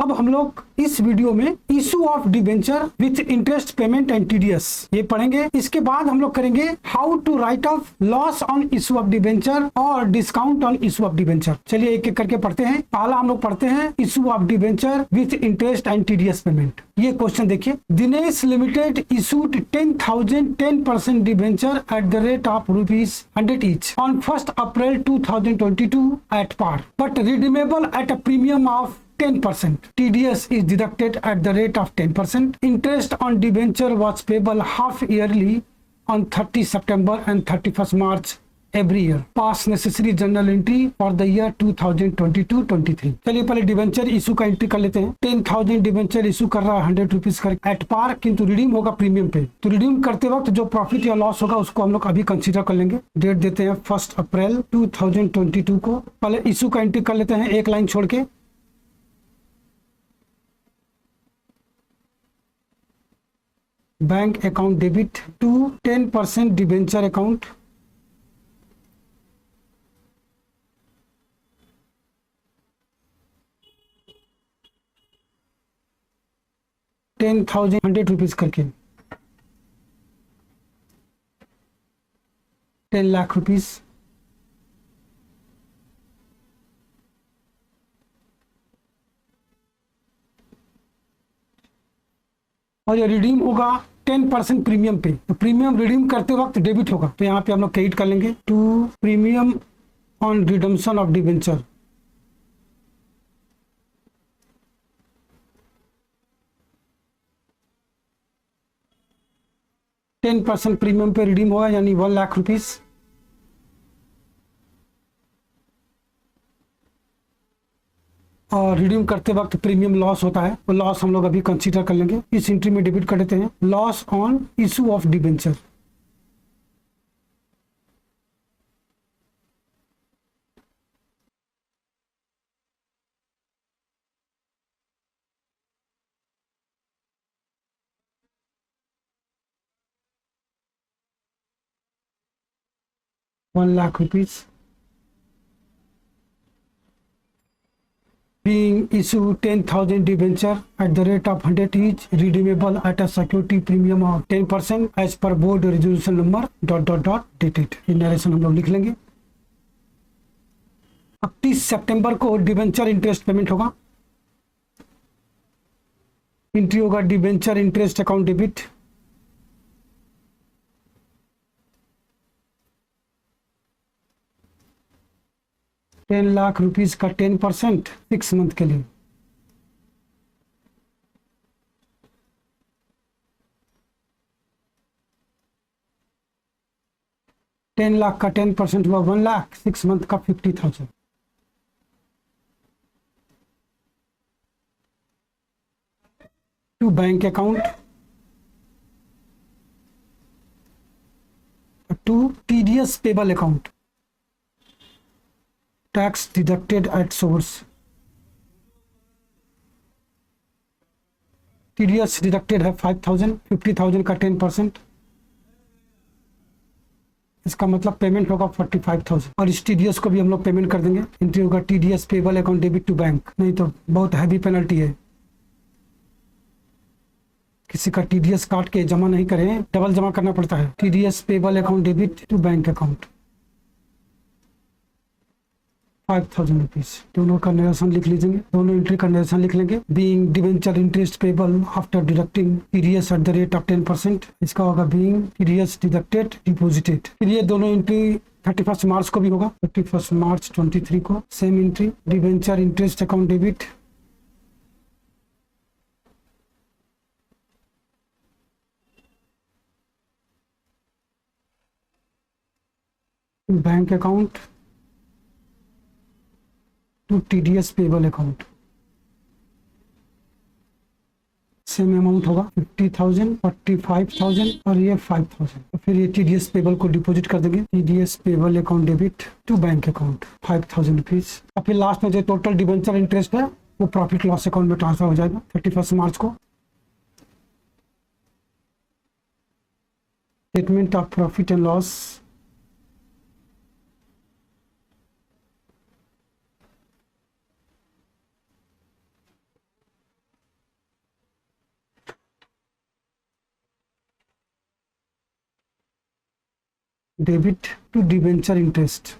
अब हम लोग इस वीडियो में issue of debenture with interest payment and TDS ये पढ़ेंगे। इसके बाद हम लोग करेंगे how to write off loss on issue of debenture और discount on issue of debenture. चलिए एक एक करके पढ़ते हैं। पहला हम लोग पढ़ते हैं issue of debenture with interest and TDS payment. ये क्वेश्चन देखिए, Dinesh limited issued 10,000 10% debenture at the rate of ₹100 each on 1st April 2022 at par, but redeemable at a premium of 10%. TDS is deducted at the rate of 10%. Interest on debenture was payable half yearly on 30 September and 31st March every year. Pass necessary journal entry for the year 2022-23. चलिए पहले debenture issue का entry कर लेते हैं। 10,000 debenture issue कर रहा है ₹100 कर एट पार, किंतु रिडीम होगा प्रीमियम पे। तो रिडीम करते वक्त जो प्रॉफिट या लॉस होगा उसको हम लोग अभी कंसीडर कर लेंगे। डेट देते हैं 1 अप्रैल 2022 को। पहले इशू का एंट्री कर लेते हैं एक लाइन छोड़ के। Bank account debit to 10% debenture account ₹10,100 करके 10 लाख रुपीस और ये रिडीम होगा 10% प्रीमियम पे। तो प्रीमियम रिडीम करते वक्त डेबिट होगा, तो यहाँ पे हम लोग क्रेडिट कर लेंगे to premium on redemption of debenture. %10 premium पे रिडीम होगा यानी 1 लाख रुपीस। और रिडीम करते वक्त प्रीमियम लॉस होता है, वो लॉस हम लोग अभी कंसीडर कर लेंगे। इस एंट्री में डेबिट कर देते हैं loss on issue of debenture. ₹1 lakh being issued 10,000 debenture at the rate of 100 each, redeemable at a security premium of 10% as per board resolution number ... dated। ये नरेशन हम लोग लिख लेंगे। अब 30 सितंबर को डिबेंचर इंटरेस्ट पेमेंट होगा। एंट्री होगा debenture interest account debit ₹10 lakh का 10% 6 मंथ के लिए। ₹10 लाख का 10% हुआ 1 लाख, 6 मंथ का 50,000। To bank account to TDS payable account, tax deducted at source. TDS deducted है 5,000, 50,000 का 10%। इसका मतलब पेमेंट होगा 45,000 और इस टीडीएस को भी हम लोग पेमेंट कर देंगे। एंट्री होगा TDS payable account debit to bank, नहीं तो बहुत हैवी पेनल्टी है। किसी का टीडीएस काट के जमा नहीं करें, डबल जमा करना पड़ता है। TDS payable account debit to bank account ₹5,000। दोनों का नरेशन लिख लीजिए, दोनों एंट्री का नरेशन लिख लेंगे। Being debenture interest payable after deducting TDS at the rate of 10%, इसका होगा बीइंग टीडीएस डिडक्टेड डिपॉजिटेड। फिर ये दोनों एंट्री 31 मार्च को भी होगा, 31 मार्च 23 को same entry debenture interest account debit bank account to TDS payable account. Same amount होगा 50,000, 45,000 और ये 5,000। तो फिर ये टीडीएस पेबल को डिपॉजिट कर देंगे। TDS payable account debit to bank account ₹5,000। और फिर लास्ट में जो टोटल डिबेंचर इंटरेस्ट है वो प्रॉफिट लॉस अकाउंट में ट्रांसफर हो जाएगा 31 मार्च को। Statement of profit and loss debit to debenture interest.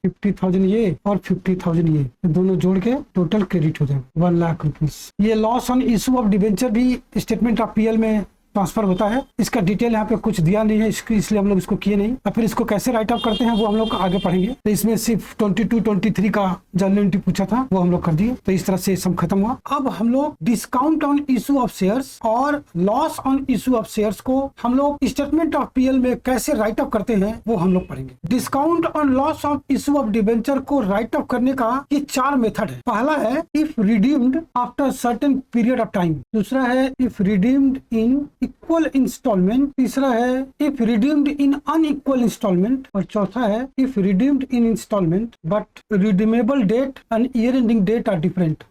$50,000 ये और $50,000 ये दोनों जोड़ के टोटल क्रेडिट हो जाएगा 1 लाख रुपीज। ये loss on issue of debenture भी स्टेटमेंट ऑफ पीएल में ट्रांसफर होता है। इसका डिटेल यहाँ पे कुछ दिया नहीं है, इसलिए हम लोग इसको किए नहीं। और फिर इसको कैसे राइट ऑफ करते हैं वो हम लोग आगे पढ़ेंगे। तो इसमें सिर्फ 22, 23 का जर्नल एंट्री पूछा था, वो हम लोग कर दिए। तो इस तरह से सब खत्म हुआ। अब हम लोग discount on issue of shares और loss on issue of shares को हम लोग स्टेटमेंट ऑफ पीएल में कैसे राइट ऑफ करते हैं वो हम लोग पढ़ेंगे। Discount on loss of issue of debenture को राइट ऑफ करने का ये 4 मेथड है। पहला है if redeemed after certain period of time, दूसरा है if redeemed in equal instalment, तीसरा है if redeemed in unequal instalment, और चौथा है if redeemed in instalment but redeemable date and year ending date are different.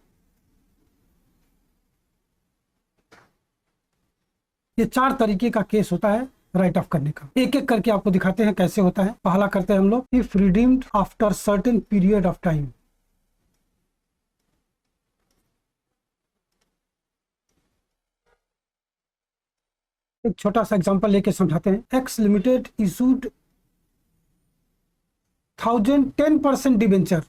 ये 4 तरीके का केस होता है राइट ऑफ करने का। एक एक करके आपको दिखाते हैं कैसे होता है। पहला करते हैं हम लोग if redeemed after certain period of time. एक छोटा सा एग्जांपल लेके समझाते हैं। X limited issued 1010% debenture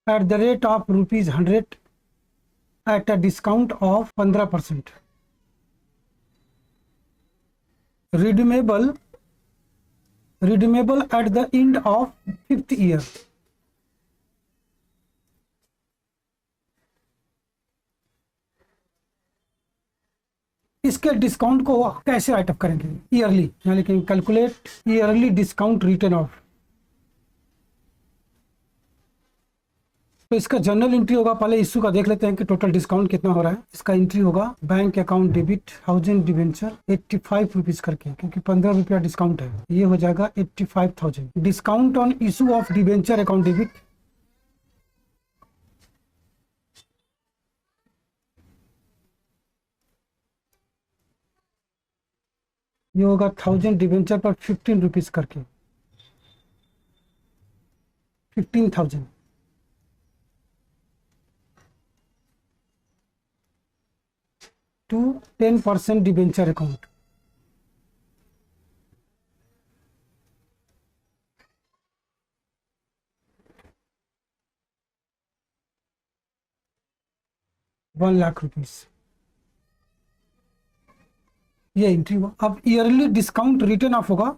at the rate of ₹100 at a discount of 15%. Redeemable at the end of 5th year. इसके डिस्काउंट को कैसे राइट ऑफ करेंगे? ईयरली, यानी कि calculate yearly discount written of. तो इसका जर्नल एंट्री होगा, पहले इशू का देख लेते हैं कि टोटल डिस्काउंट कितना हो रहा है। इसका एंट्री होगा bank account debit 1000 debenture 85 rupees करके, क्योंकि 15 रुपया डिस्काउंट है। ये हो जाएगा 85,000। Discount on issue of debenture account debit, ये होगा 1000 डिवेंचर पर 15 रुपीज करके 15,000। To 10% debenture account, ₹1 lakh. ये एंट्री हुआ। अब ईयरली डिस्काउंट रिटर्न ऑफ होगा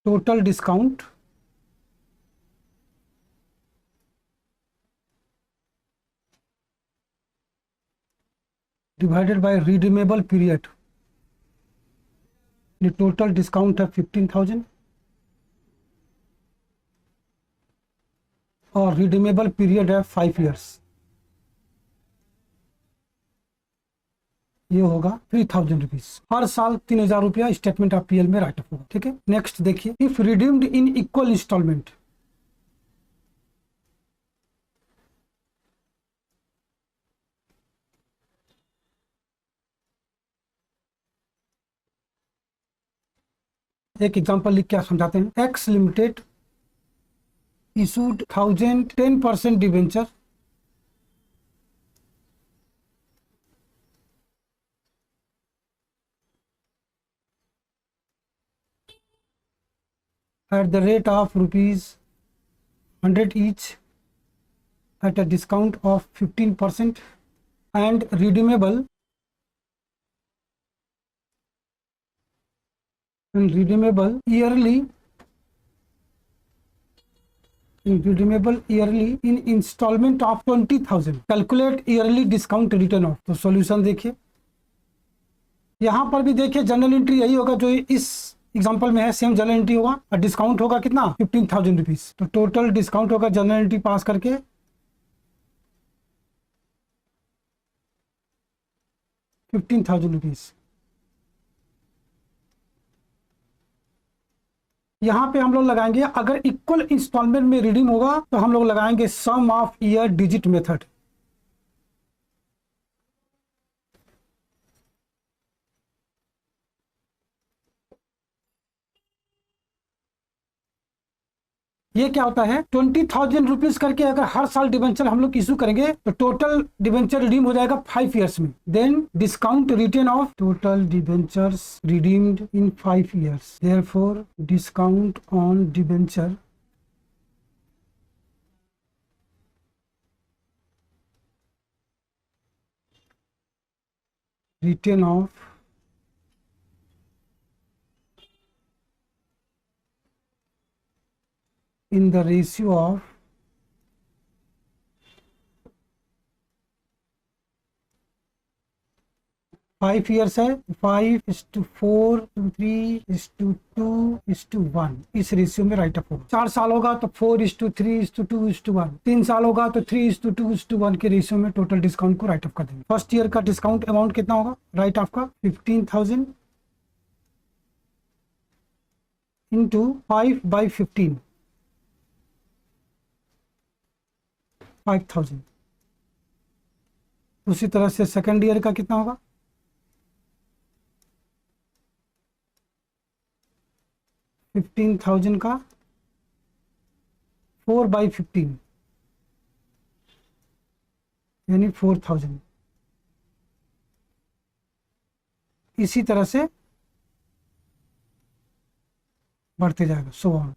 total discount divided by redeemable period. ये टोटल डिस्काउंट है 15,000 और रिडीमेबल पीरियड है 5 इयर्स। ये होगा 3,000 रुपीज। हर साल 3,000 रुपया स्टेटमेंट ऑफ पीएल में राइट ऑफ होगा। ठीक है, नेक्स्ट देखिए if redeemed in equal instalment. एक एग्जांपल लिख के समझाते हैं। X limited issued 1010% debenture at the rate of ₹100 each at a discount of 15% and redeemable yearly in installment of 20,000. Calculate yearly discount return of। तो solution देखिए, यहां पर भी देखिए जर्नल एंट्री यही होगा जो इस एग्जांपल में है, सेम जर्नल एंट्री होगा और डिस्काउंट होगा कितना 15,000 रुपीज। तो टोटल डिस्काउंट होगा जर्नल एंट्री पास करके 15,000 रुपीज। यहाँ पे हम लोग लगाएंगे, अगर इक्वल इंस्टॉलमेंट में रिडीम होगा तो हम लोग लगाएंगे सम ऑफ ईयर डिजिट मेथड। ये क्या होता है, 20,000 रुपीज करके अगर हर साल डिबेंचर हम लोग इशू करेंगे तो टोटल डिबेंचर रिडीम हो जाएगा 5 ईयर्स में। Then discount written off total debentures redeemed in 5 years, therefore discount on debenture written off in the ratio of 5 years है, 5:4:3:2:1 इस रेशियो में राइट अप होगा। 4 साल होगा तो 4:3:2:1, 3 साल होगा तो 3:2:1 के रेशियो में टोटल डिस्काउंट को राइट अप कर देंगे। फर्स्ट ईयर का डिस्काउंट अमाउंट कितना होगा राइट ऑफ का, 15,000 इंटू 5/15 5,000। उसी तरह से सेकेंड ईयर का कितना होगा, 15,000 का 4/15 यानी 4,000। इसी तरह से बढ़ते जाएगा, सो ऑन।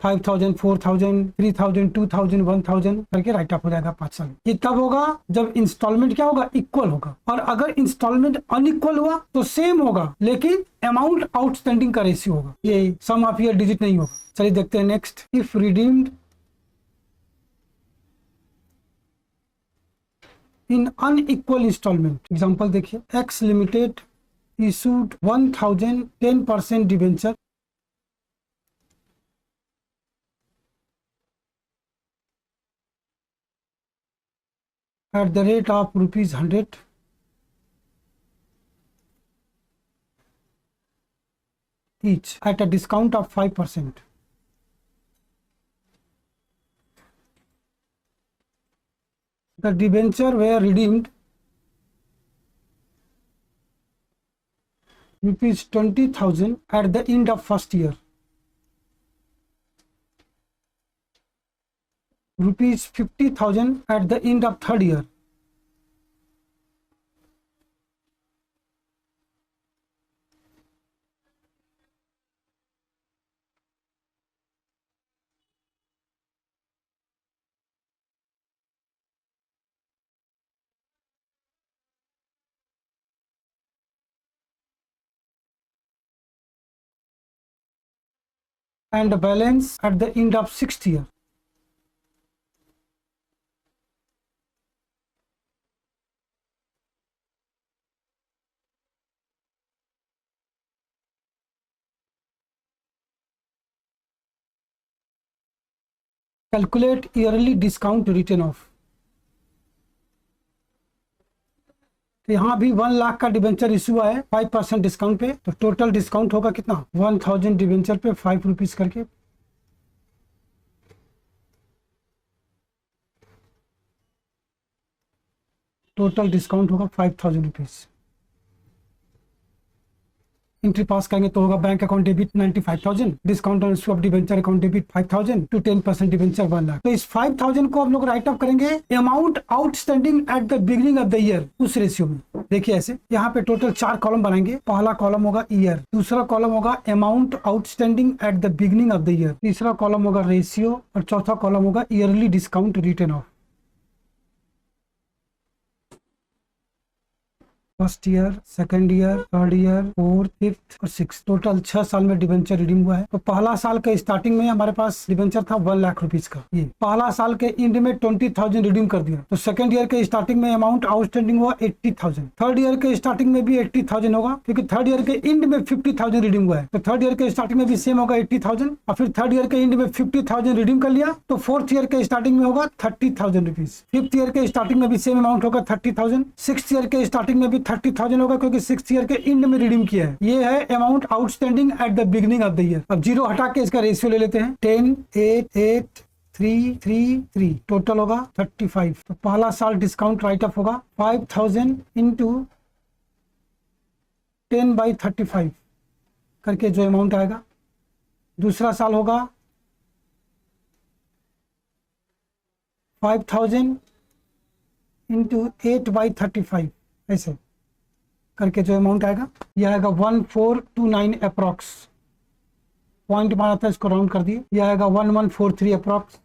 5,000, 4,000, 3,000, 2,000, 1,000 करके राइट अप हो जाएगा 5 साल। ये तब होगा जब इंस्टॉलमेंट क्या होगा, इक्वल होगा। और अगर इंस्टॉलमेंट अनइक्वल हुआ तो सेम होगा, लेकिन अमाउंट आउटस्टैंडिंग का रेशियो होगा, ये सम ऑफ ईयर डिजिट नहीं होगा। चलिए देखते हैं next. If redeemed in unequal instalment, example देखिए, X limited issued 1,000 10% debenture at the rate of ₹100 each at a discount of 5%. The debenture were redeemed ₹20,000 at the end of first year, ₹50,000 at the end of third year, and the balance at the end of sixth year. Calculate yearly discount return of। तो यहाँ भी 1 लाख का debenture issue है 5% discount पे, तो total discount होगा कितना, 1,000 debenture पे 5 रुपीज करके, टोटल डिस्काउंट होगा 5,000 रुपीज। एंट्री पास करेंगे तो होगा bank account debit 95,000, discount on issue of debenture account debit 5,000 to 10% debenture 1 lakh. तो इस 5,000 को हम लोग राइट अप करेंगे amount outstanding at the beginning of the year, उस रेशियो में। देखिए ऐसे, यहाँ पे टोटल 4 कॉलम बनाएंगे। पहला कॉलम होगा ईयर, दूसरा कॉलम होगा amount outstanding at the beginning of the year, तीसरा कॉलम होगा रेशियो और चौथा कॉलम होगा yearly discount written of. First year, second year, third year, fourth, fifth और सिक्स, टोटल 6 साल में डिबेंचर रिडीम हुआ है। तो पहला साल के स्टार्टिंग में हमारे पास डिबेंचर था 1 लाख रुपीज का, ये पहला साल के एंड में 20,000 रिडीम कर दिया। तो सेकंड ईयर के स्टार्टिंग में अमाउंट आउटस्टैंडिंग हुआ 80,000, थर्ड ईयर के स्टार्टिंग में भी 80,000 होगा, क्योंकि थर्ड ईयर के एंड में 50,000 रिडीम हुआ है। तो थर्ड ईयर के स्टार्टिंग में भी सेम होगा 80,000, और फिर थर्ड ईयर के एंड में 50,000 रिडीम कर लिया, तो फोर्थ ईयर के स्टार्टिंग में होगा 30,000 रुपीज, फिफ्थ ईयर के स्टार्टिंग में भी सेम अमाउंट होगा 30,000, सिक्स ईयर के स्टार्टिंग में भी 30,000 होगा क्योंकि 6th ईयर के एंड में रिडीम किया है। ये है amount outstanding at the beginning of the year. अब जीरो हटा के इसका रेशियो ले लेते हैं। 10, 8, 8, 3, 3, 3, टोटल होगा 35। तो पहला साल डिस्काउंट राइट ऑफ होगा 5,000 इंटू 10/35 करके जो अमाउंट आएगा। दूसरा साल होगा 5,000 इंटू 8/35 ऐसे करके जो अमाउंट आएगा यह आएगा 1429 अप्रॉक्स। पॉइंट मारा था, इसको राउंड कर दिए, यह आएगा 1143 अप्रॉक्स।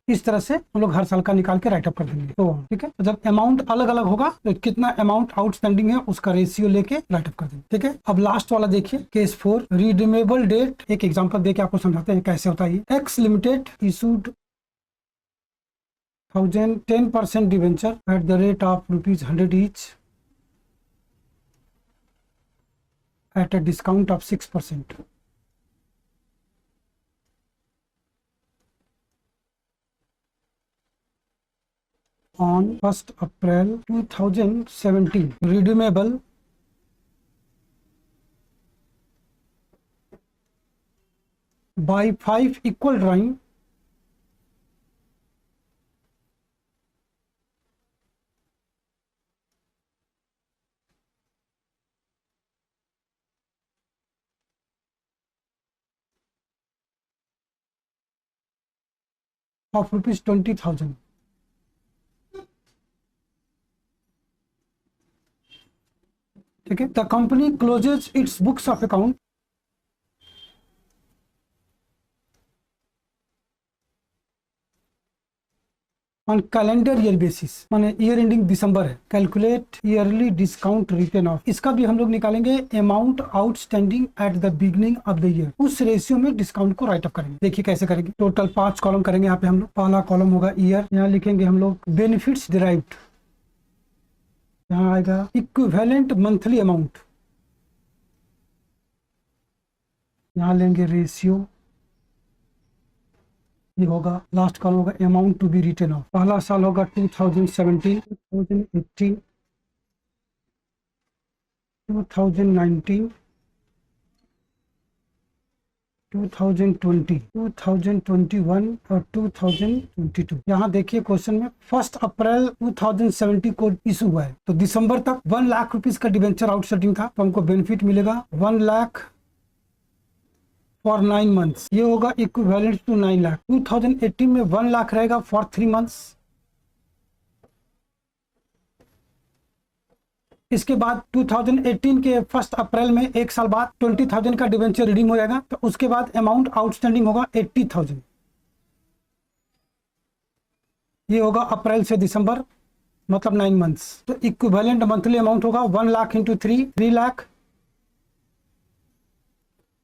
इस तरह से हम लोग हर साल का निकाल के राइटअप कर देंगे। तो ठीक है, तो जब अमाउंट अलग अलग होगा तो कितना अमाउंट आउटस्टैंडिंग है उसका रेशियो लेके राइटअप कर देंगे। ठीक है, अब लास्ट वाला देखिए, केस 4 रिडीमेबल डेट। एक एग्जांपल देके आपको समझाते हैं कैसे होता है ये। X limited issued 10% debenture at the rate of ₹100 each at a discount of 6%. On 1st April 2017, redeemable by 5 equal drawing of ₹20,000. ठीक है, the company closes its books of account on calendar year basis, माने year ending दिसंबर है। Calculate yearly discount written off, इसका भी हम लोग निकालेंगे amount outstanding at the beginning of the year, उस रेशियो में डिस्काउंट को राइट अप करेंगे। देखिए कैसे करेंगे। टोटल 5 कॉलम करेंगे यहाँ पे हम लोग। पहला कॉलम होगा ईयर, यहाँ लिखेंगे हम लोग बेनिफिट्स डिराइव्ड, यहाँ आएगा इक्विवेलेंट मंथली अमाउंट, यहाँ लेंगे रेशियो, ये होगा लास्ट कॉलम होगा amount to be written off. पहला साल होगा 2017, 2018, 2019, 2020, 2021 और 2022। यहाँ देखिए क्वेश्चन में 1 अप्रैल 2017 को इशू हुआ है, तो दिसंबर तक 1 लाख रुपीस का डिवेंचर आउटस्टैंडिंग था, तो हमको बेनिफिट मिलेगा 1 लाख फॉर 9 मंथ्स। ये होगा इक्विवेलेंट टू 9 लाख। 2018 में 1 लाख रहेगा फॉर 3 मंथ्स। इसके बाद 2018 के 1 अप्रैल में एक साल बाद 20,000 का डिवेंचर रिडीम हो जाएगा, तो उसके बाद अमाउंट आउटस्टैंडिंग होगा 80,000। ये होगा अप्रैल से दिसंबर, मतलब 9 मंथ्स। तो इक्विवेलेंट मंथली अमाउंट होगा 1 लाख इंटू 3 लाख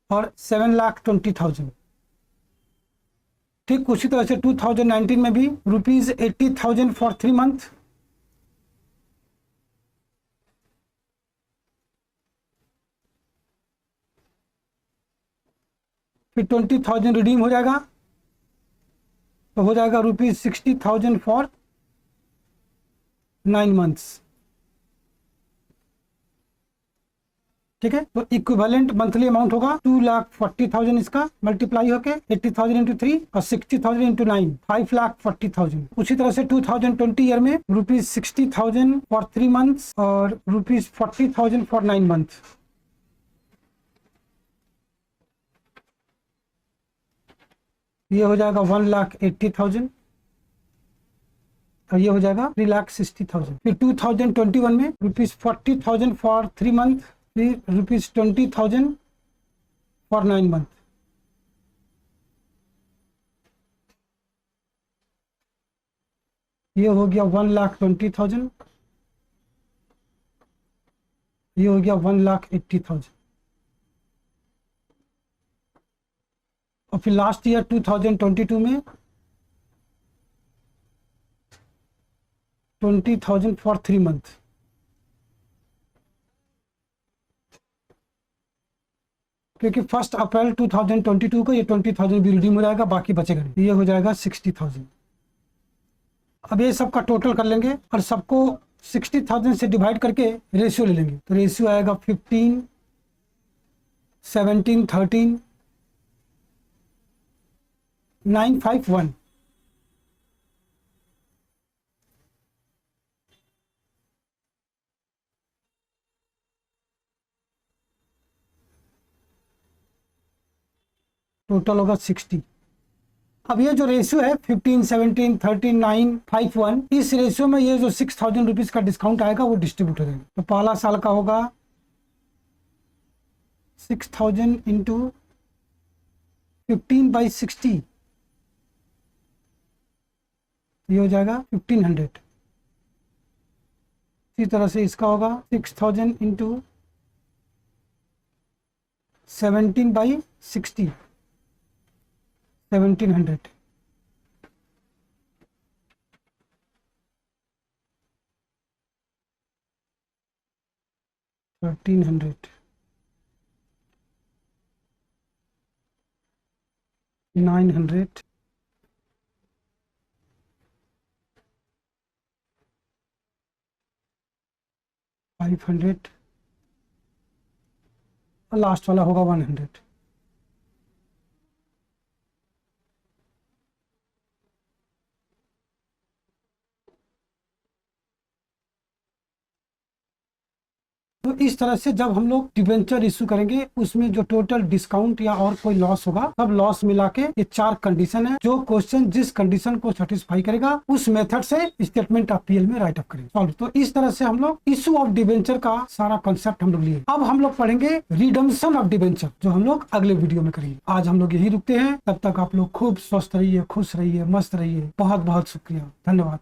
और 7,20,000। ठीक उसी तरह से 2019 में भी ₹80,000 फॉर 3 मंथ, फिर 20,000 रिडीम हो जाएगा, तो हो जाएगा ₹60,000 फॉर 9 मंथ्स। ठीक है, तो इक्विवेलेंट मंथली अमाउंट होगा 2,40,000, इसका मल्टीप्लाई होके 80,000 इंटू 3 और 60,000 इंटू 9, 5,40,000। उसी तरह से 2020 ईयर में ₹60,000 फॉर 3 मंथ्स और ₹40,000 फॉर 9 मंथ। ये हो जाएगा 1,80,000 और ये हो जाएगा 3,60,000। फिर 2021 में ₹40,000 फॉर 3 मंथ, फिर ₹20,000 फॉर 9 मंथ। ये हो गया 1,20,000, ये हो गया 1,80,000। और फिर लास्ट ईयर 2022 में 20,000 फॉर 3 मंथ। क्योंकि 1 अप्रैल 2022 को ये 20,000 भी रिडीम हो जाएगा, बाकी बचेगा नहीं, ये हो जाएगा 60,000। अब ये सबका टोटल कर लेंगे और सबको 60,000 से डिवाइड करके रेशियो ले लेंगे। तो रेशियो आएगा 15, 17, 13, 951। टोटल होगा 60। अब ये जो रेशियो है 15, 17, 13, 951, इस रेशियो में ये जो 6,000 रुपीज का डिस्काउंट आएगा वो डिस्ट्रीब्यूट हो जाएगा। तो पहला साल का होगा 6,000 इंटू 15/60, ये हो जाएगा 1,500। इसी तरह से इसका होगा 6,000 इंटू 17/60, 1,700। $1,300, 900, 500 और लास्ट वाला होगा 100। तो इस तरह से जब हम लोग डिबेंचर इशू करेंगे उसमें जो टोटल डिस्काउंट या और कोई लॉस होगा सब लॉस मिला के ये 4 कंडीशन है। जो क्वेश्चन जिस कंडीशन को सेटिस्फाई करेगा उस मेथड से स्टेटमेंट ऑफ पीएल में राइट अप करेंगे सॉल्व। तो इस तरह से हम लोग इशू ऑफ डिबेंचर का सारा कॉन्सेप्ट हम लोग लिए। अब हम लोग पढ़ेंगे रिडम्पशन ऑफ डिबेंचर, जो हम लोग अगले वीडियो में करेंगे। आज हम लोग यही रुकते हैं, तब तक आप लोग खूब स्वस्थ रहिए, खुश रहिए, मस्त रहिए। बहुत बहुत शुक्रिया, धन्यवाद।